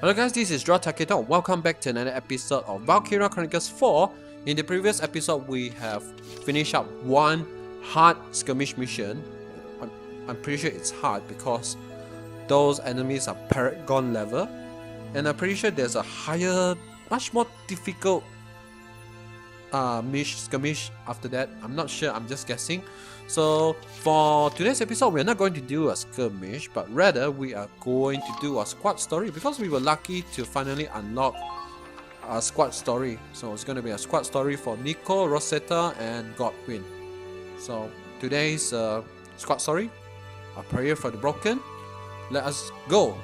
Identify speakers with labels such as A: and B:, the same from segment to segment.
A: Hello guys, this is Taketo. Welcome back to another episode of Valkyria Chronicles 4. In the previous episode, we have finished up one hard skirmish mission. I'm pretty sure it's hard because those enemies are Paragon level. And I'm pretty sure there's a higher, much more difficult skirmish after that. I'm not sure, I'm just guessing. So for today's episode, we're not going to do a skirmish, but rather we are going to do a squad story because we were lucky to finally unlock a squad story. So it's going to be a squad story for Nico, Rosetta, and Godwin. So today's squad story, a prayer for the broken. Let us go.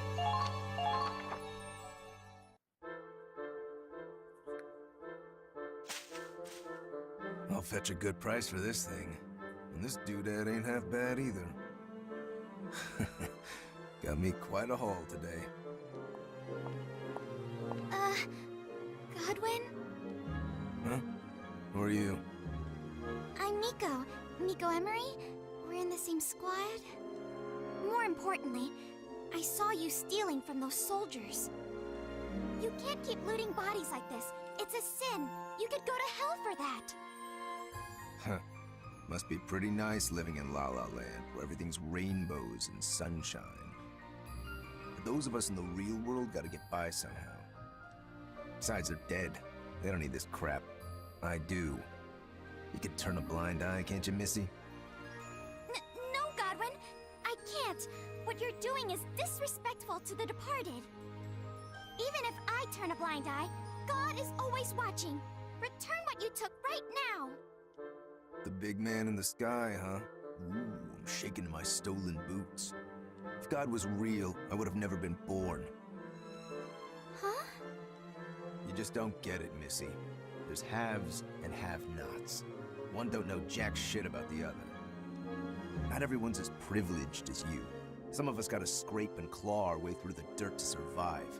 B: I'll fetch a good price for this thing. And this doodad ain't half bad either. Got me quite a haul today.
C: Godwin?
B: Huh? Who are you?
C: I'm Nico. Nico Emery? We're in the same squad? More importantly, I saw you stealing from those soldiers. You can't keep looting bodies like this. It's a sin. You could go to hell for that.
B: Huh. Must be pretty nice living in La La Land, where everything's rainbows and sunshine. But those of us in the real world gotta get by somehow. Besides, they're dead. They don't need this crap. I do. You can turn a blind eye, can't you, Missy?
C: No, Godwin. I can't. What you're doing is disrespectful to the departed. Even if I turn a blind eye, God is always watching. Return what you took right now.
B: The big man in the sky, huh? Ooh, I'm shaking in my stolen boots. If God was real, I would have never been born.
C: Huh?
B: You just don't get it, Missy. There's haves and have-nots. One don't know jack shit about the other. Not everyone's as privileged as you. Some of us gotta scrape and claw our way through the dirt to survive.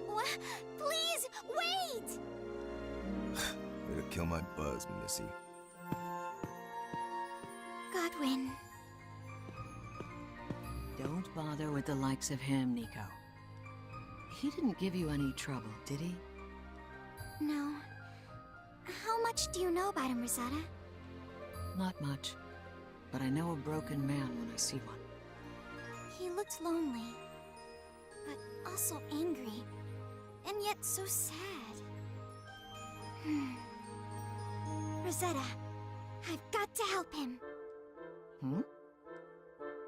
C: What? Please, wait!
B: Way to kill my buzz, Missy.
C: Godwin.
D: Don't bother with the likes of him, Nico. He didn't give you any trouble, did he?
C: No. How much do you know about him, Rosetta?
D: Not much. But I know a broken man when I see one.
C: He looked lonely, but also angry, and yet so sad. Rosetta, I've got to help him.
D: Hmm?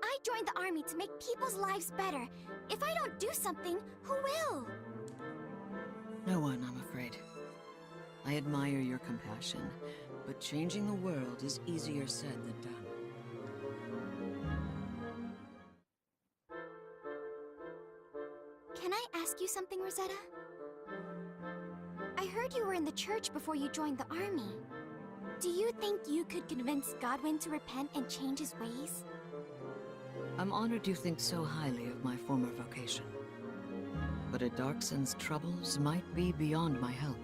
C: I joined the army to make people's lives better. If I don't do something, who will?
D: No one, I'm afraid. I admire your compassion, but changing the world is easier said than done.
C: Can I ask you something, Rosetta? I heard you were in the church before you joined the army. Do you think you could convince Godwin to repent and change his ways?
D: I'm honored you think so highly of my former vocation. But adolescence troubles might be beyond my help.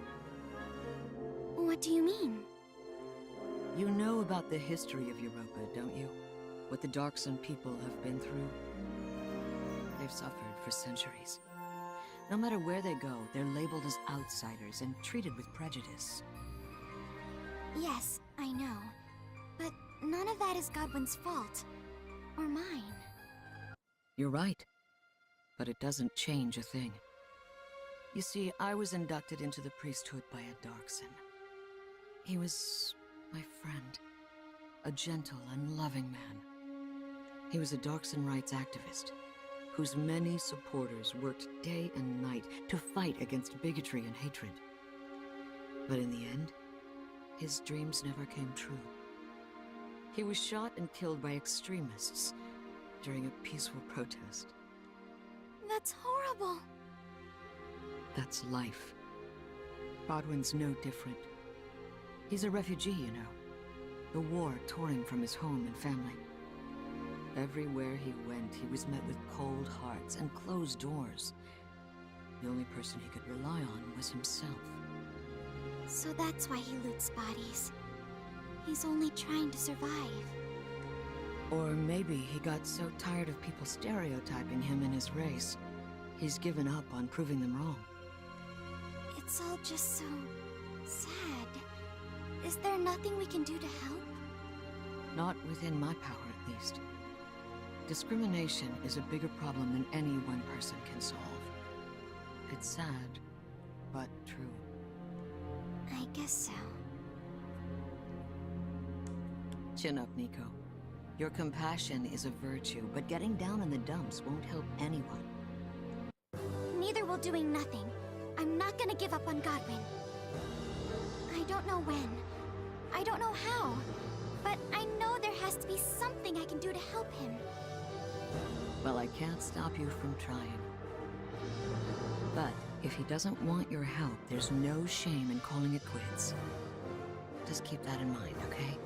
C: What do you mean?
D: You know about the history of Europa, don't you? What the Darksun people have been through? They've suffered for centuries. No matter where they go, they're labeled as outsiders and treated with prejudice.
C: Yes, I know. But none of that is Godwin's fault. Or mine.
D: You're right. But it doesn't change a thing. You see, I was inducted into the priesthood by a Darksun. He was my friend. A gentle and loving man. He was a Darksun rights activist, whose many supporters worked day and night to fight against bigotry and hatred. But in the end, his dreams never came true. He was shot and killed by extremists during a peaceful protest.
C: That's horrible.
D: That's life. Godwin's no different. He's a refugee, you know. The war tore him from his home and family. Everywhere he went, he was met with cold hearts and closed doors. The only person he could rely on was himself.
C: So that's why he loots bodies. He's only trying to survive.
D: Or maybe he got so tired of people stereotyping him and his race He's given up on proving them wrong.
C: It's all just so sad. Is there nothing we can do to help?
D: Not within my power, at least. Discrimination is a bigger problem than any one person can solve. It's sad, but true.
C: I guess so.
D: Chin up, Nico. Your compassion is a virtue, but getting down in the dumps won't help anyone.
C: Neither will doing nothing. I'm not gonna give up on Godwin. I don't know when. I don't know how. But I know there has to be something I can do to help him.
D: Well, I can't stop you from trying. But if he doesn't want your help, there's no shame in calling it quits. Just keep that in mind, okay?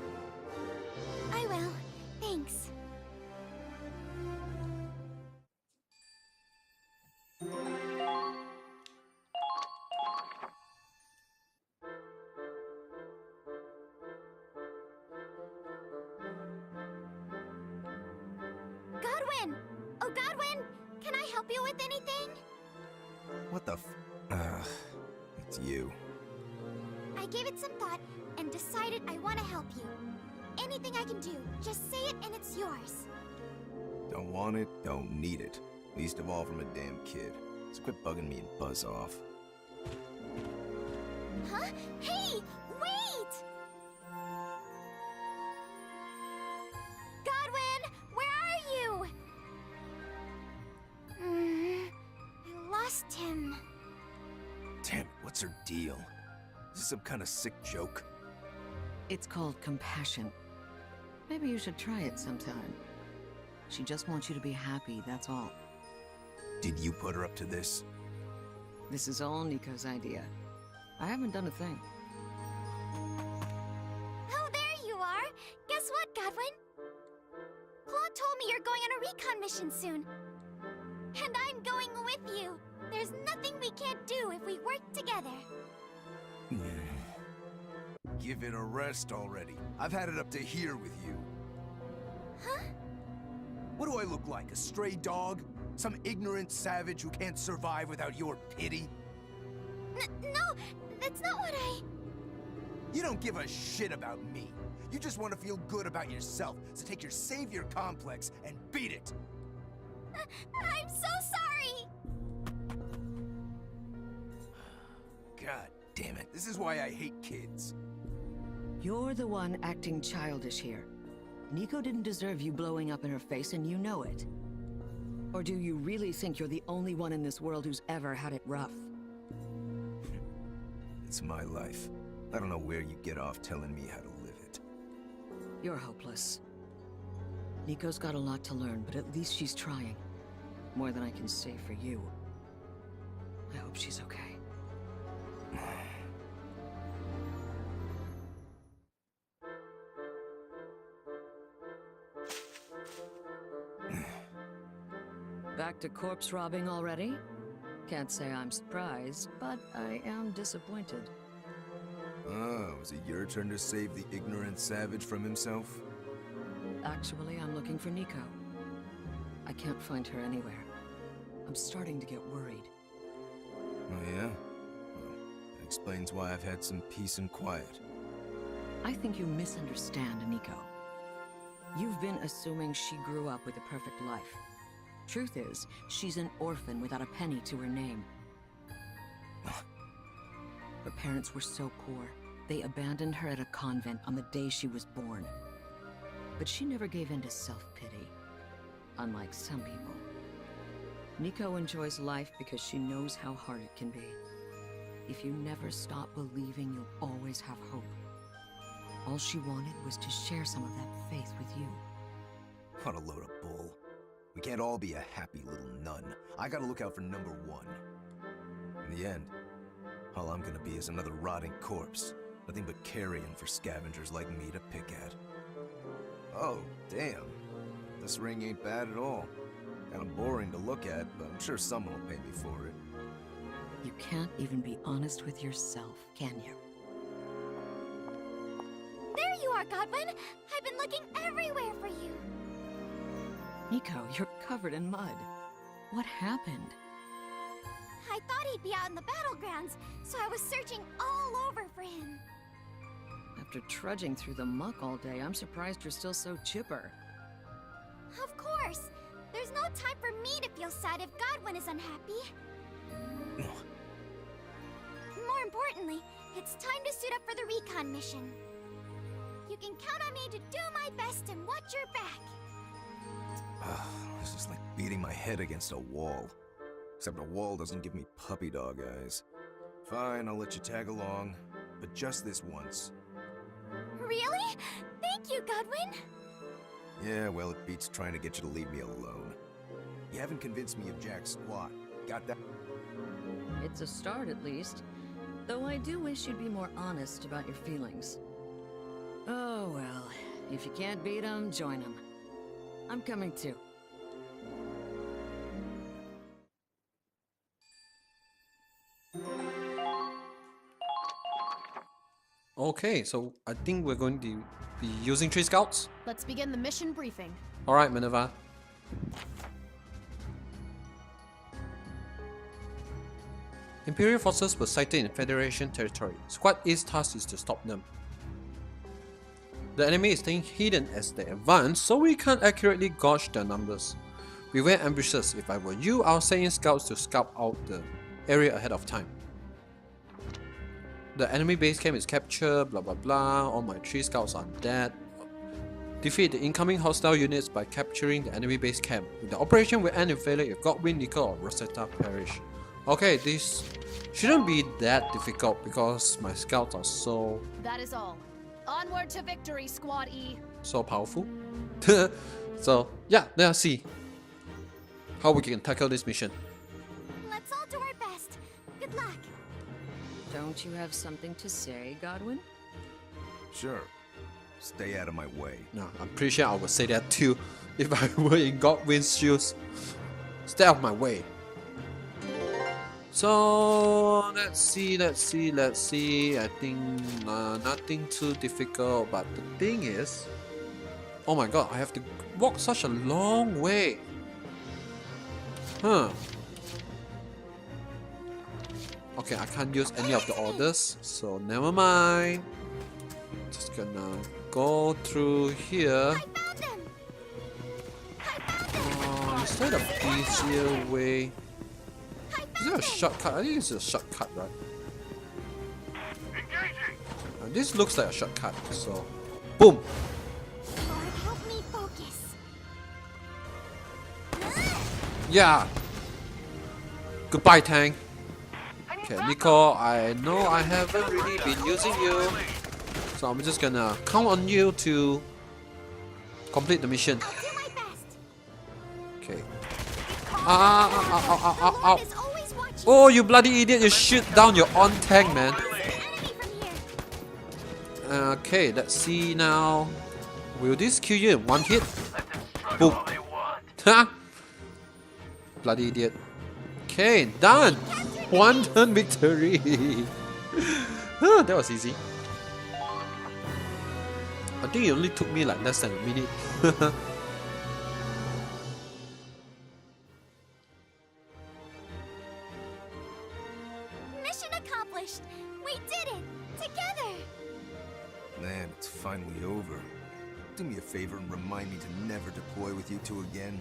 C: I will. Thanks. Godwin! Oh, Godwin! Can I help you with anything?
B: What the it's you.
C: I gave it some thought and decided I want to help you. Anything I can do, just say it and it's yours.
B: Don't want it, don't need it. Least of all from a damn kid. So quit bugging me and buzz off.
C: Huh? Hey! Wait! Godwin! Where are you? I lost him.
B: Damn it, what's her deal? Is this some kind of sick joke?
D: It's called compassion. Maybe you should try it sometime. She just wants you to be happy, that's all.
B: Did you put her up to this?
D: This is all Nico's idea. I haven't done a thing.
C: Oh, there you are! Guess what, Godwin? Claude told me you're going on a recon mission soon. And I'm going with you. There's nothing we can't do if we work together.
B: Give it a rest already. I've had it up to here with you.
C: Huh?
B: What do I look like, a stray dog? Some ignorant savage who can't survive without your pity?
C: No, that's not what I...
B: You don't give a shit about me. You just want to feel good about yourself, so take your savior complex and beat it.
C: I'm so sorry!
B: God damn it, this is why I hate kids.
D: You're the one acting childish here. Nico didn't deserve you blowing up in her face, and you know it. Or do you really think you're the only one in this world who's ever had it rough?
B: It's my life. I don't know where you get off telling me how to live it.
D: You're hopeless. Nico's got a lot to learn, but at least she's trying. More than I can say for you. I hope she's okay. Back to corpse robbing already? Can't say I'm surprised, but I am disappointed.
B: Oh, is it your turn to save the ignorant savage from himself?
D: Actually, I'm looking for Nico. I can't find her anywhere. I'm starting to get worried.
B: Oh yeah? Well, that explains why I've had some peace and quiet.
D: I think you misunderstand Nico. You've been assuming she grew up with a perfect life. Truth is, she's an orphan without a penny to her name. Her parents were so poor, they abandoned her at a convent on the day she was born. But she never gave in to self-pity, unlike some people. Nico enjoys life because she knows how hard it can be. If you never stop believing, you'll always have hope. All she wanted was to share some of that faith with you.
B: What a load of bull. We can't all be a happy little nun. I gotta look out for number one. In the end, all I'm gonna be is another rotting corpse. Nothing but carrion for scavengers like me to pick at. Oh, damn. This ring ain't bad at all. Kinda boring to look at, but I'm sure someone will pay me for it.
D: You can't even be honest with yourself, can you?
C: There you are, Godwin! I've been looking everywhere for you!
D: Nico, you're covered in mud. What happened?
C: he'd be out in the battlegrounds, so I was searching all over for him.
D: After trudging through the muck all day, I'm surprised you're still so chipper.
C: Of course! There's no time for me to feel sad if Godwin is unhappy. More importantly, it's time to suit up for the recon mission. You can count on me to do my best and watch your back.
B: This is like beating my head against a wall. Except a wall doesn't give me puppy dog eyes. Fine, I'll let you tag along. But just this once.
C: Really? Thank you, Godwin!
B: Yeah, well, it beats trying to get you to leave me alone. You haven't convinced me of jack squat. Got that?
D: It's a start, at least. Though I do wish you'd be more honest about your feelings. Oh, well. If you can't beat 'em, join 'em. I'm coming too.
A: Okay, so I think we're going to be using 3 scouts.
E: Let's begin the mission briefing.
A: Alright, Minerva. Imperial forces were sighted in Federation territory. Squad A's task is to stop them. The enemy is staying hidden as they advance, so we can't accurately gauge their numbers. Beware ambushes. If I were you, I'll send in scouts to scout out the area ahead of time. The enemy base camp is captured, blah blah blah, all my 3 scouts are dead. Defeat the incoming hostile units by capturing the enemy base camp. The operation will end in failure if Godwin, Nico or Rosetta perish. Okay, this shouldn't be that difficult because my scouts are so
E: That is all. Onward to victory, Squad E.
A: powerful. So yeah, let's see how we can tackle this mission.
C: Let's all do our best. Good luck.
D: Don't you have something to say, Godwin?
B: Sure. Stay out of my way.
A: No, I'm pretty sure I would say that too if I were in Godwin's shoes. Stay out of my way. So let's see. I think nothing too difficult, but the thing is, oh my god, I have to walk such a long way. Huh. Okay, I can't use any of the orders, so never mind. Just gonna go through here.
C: I found them! I found them!
A: Is there an easier way?
C: I
A: Is there a
C: found them!
A: shortcut? I think it's a shortcut, right? This looks like a shortcut, so boom!
C: Lord, help me focus.
A: Yeah! Goodbye, tank. Okay, Nico, I know I haven't really been using you, so I'm just gonna count on you to complete the mission.
C: I'll do my best.
A: Okay.
C: The
A: Ow.
C: Lord is always watching.
A: Oh, you bloody idiot, you shoot down your own tank, man.
C: There's an enemy from here.
A: Okay, let's see now. Will this kill you in one hit? Boom. Ha! Bloody idiot. Okay, done! One turn victory! That was easy. I think it only took me like less than a minute.
C: Mission accomplished. We did it together.
B: Man, it's finally over. Do me a favor and remind me to never deploy with you two again.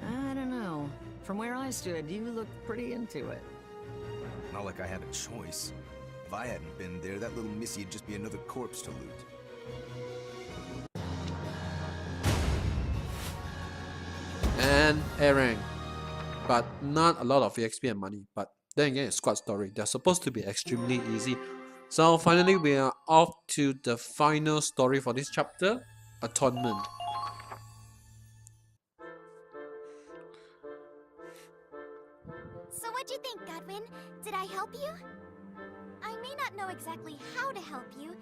D: I don't know. From where I stood, you looked pretty into it.
B: Not like I had a choice. If I hadn't been there, that little missy would just be another corpse to loot.
A: And Aaron. But not a lot of EXP and money. But then again, it's squad story. They're supposed to be extremely easy. So finally, we are off to the final story for this chapter. Atonement.
C: So what'd you think, Godwin? Did I help you? I may not know exactly how to help you,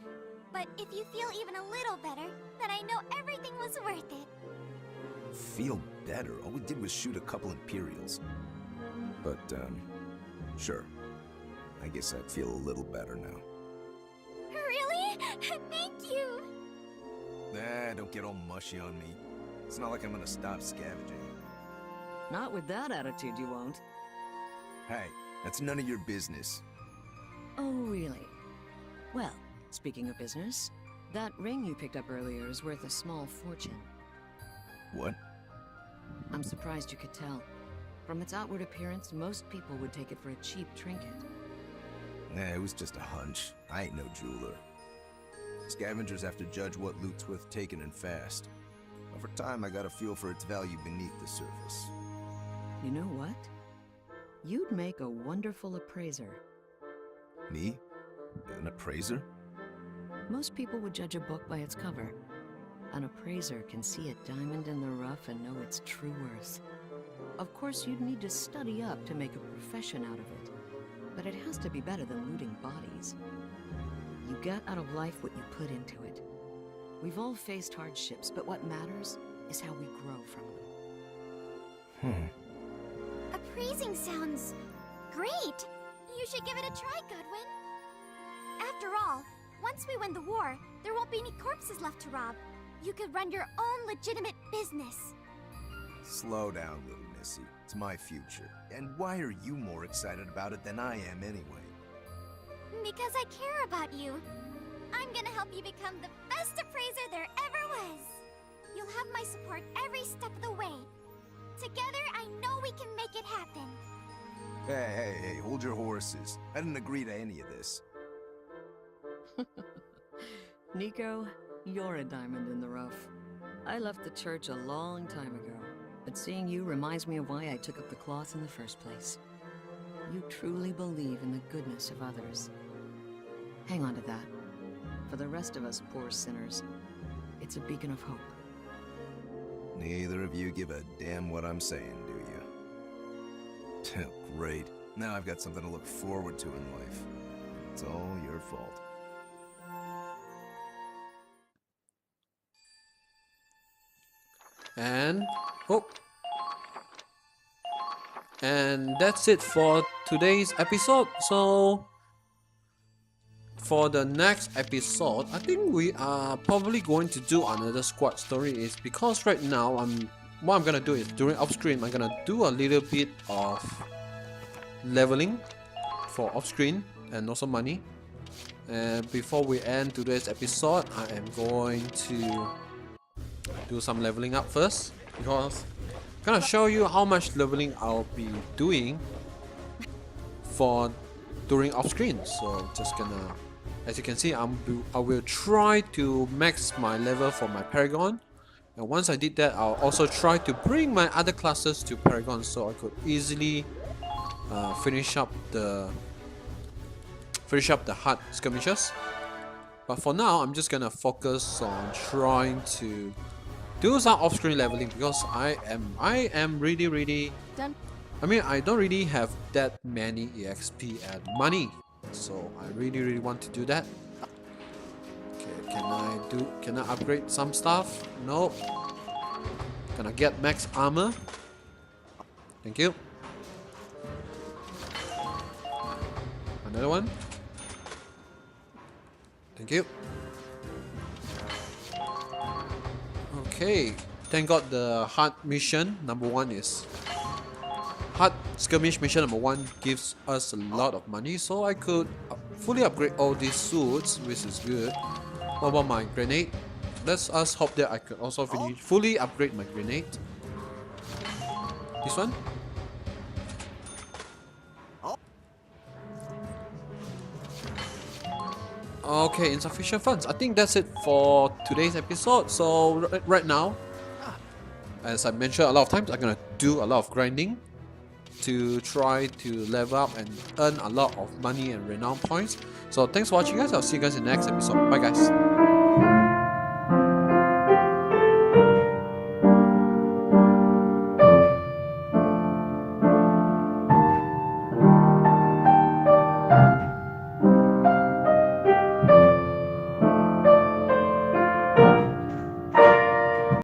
C: but if you feel even a little better, then I know everything was worth it.
B: Feel better? All we did was shoot a couple Imperials. But, sure. I guess I'd feel a little better now.
C: Really? Thank you!
B: Nah, don't get all mushy on me. It's not like I'm gonna stop scavenging.
D: Not with that attitude, you won't.
B: Hey, That's none of your business.
D: Oh, really? Well, speaking of business, that ring you picked up earlier is worth a small fortune.
B: What?
D: I'm surprised you could tell. From its outward appearance, most people would take it for a cheap trinket.
B: Nah, it was just a hunch. I ain't no jeweler. Scavengers have to judge what loot's worth taking and fast. Over time, I got a feel for its value beneath the surface.
D: You know what? You'd make a wonderful appraiser.
B: Me? An appraiser?
D: Most people would judge a book by its cover. An appraiser can see a diamond in the rough and know its true worth. Of course, you'd need to study up to make a profession out of it. But it has to be better than looting bodies. You get out of life what you put into it. We've all faced hardships, but what matters is how we grow from them.
C: Appraising sounds great. You should give it a try, Goodwin. After all, once we win the war, there won't be any corpses left to rob. You could run your own legitimate business.
B: Slow down, little missy. It's my future. And why are you more excited about it than I am anyway?
C: Because I care about you. I'm gonna help you become the best appraiser there ever was. You'll have my support every step of the way. Together, I know we can make it happen.
B: Hey, hold your horses. I didn't agree to any of this.
D: Nico, you're a diamond in the rough. I left the church a long time ago, but seeing you reminds me of why I took up the cloth in the first place. You truly believe in the goodness of others. Hang on to that. For the rest of us poor sinners, it's a beacon of hope.
B: Neither of you give a damn what I'm saying, do you? Great. Now I've got something to look forward to in life. It's all your fault.
A: And and that's it for today's episode. So for the next episode, I think we are probably going to do another squad story. Is because right now what I'm gonna do is during off screen I'm gonna do a little bit of leveling for off screen and also money. And before we end today's episode, I am going to do some leveling up first, because I'm gonna show you how much leveling I'll be doing for during off screen. So just gonna, as you can see, I will try to max my level for my Paragon, and once I did that, I'll also try to bring my other classes to Paragon so I could easily finish up the hard skirmishes. But for now, I'm just gonna focus on trying to do some off-screen leveling, because I am really
E: Done.
A: I mean, I don't really have that many EXP and money, so I really want to do that. Okay, can I upgrade some stuff? Nope. Can I get max armor? Thank you. Another one. Thank you. Okay, thank God the hard mission number 1 is hard skirmish mission number 1 gives us a lot of money, so I could fully upgrade all these suits, which is good. What about my grenade? Let's us hope that I could also fully upgrade my grenade. This one. Okay, insufficient funds. I think that's it for today's episode. So right now, as I mentioned a lot of times, I'm gonna do a lot of grinding to try to level up and earn a lot of money and renown points. So thanks for watching, guys. I'll see you guys in the next episode. Bye, guys.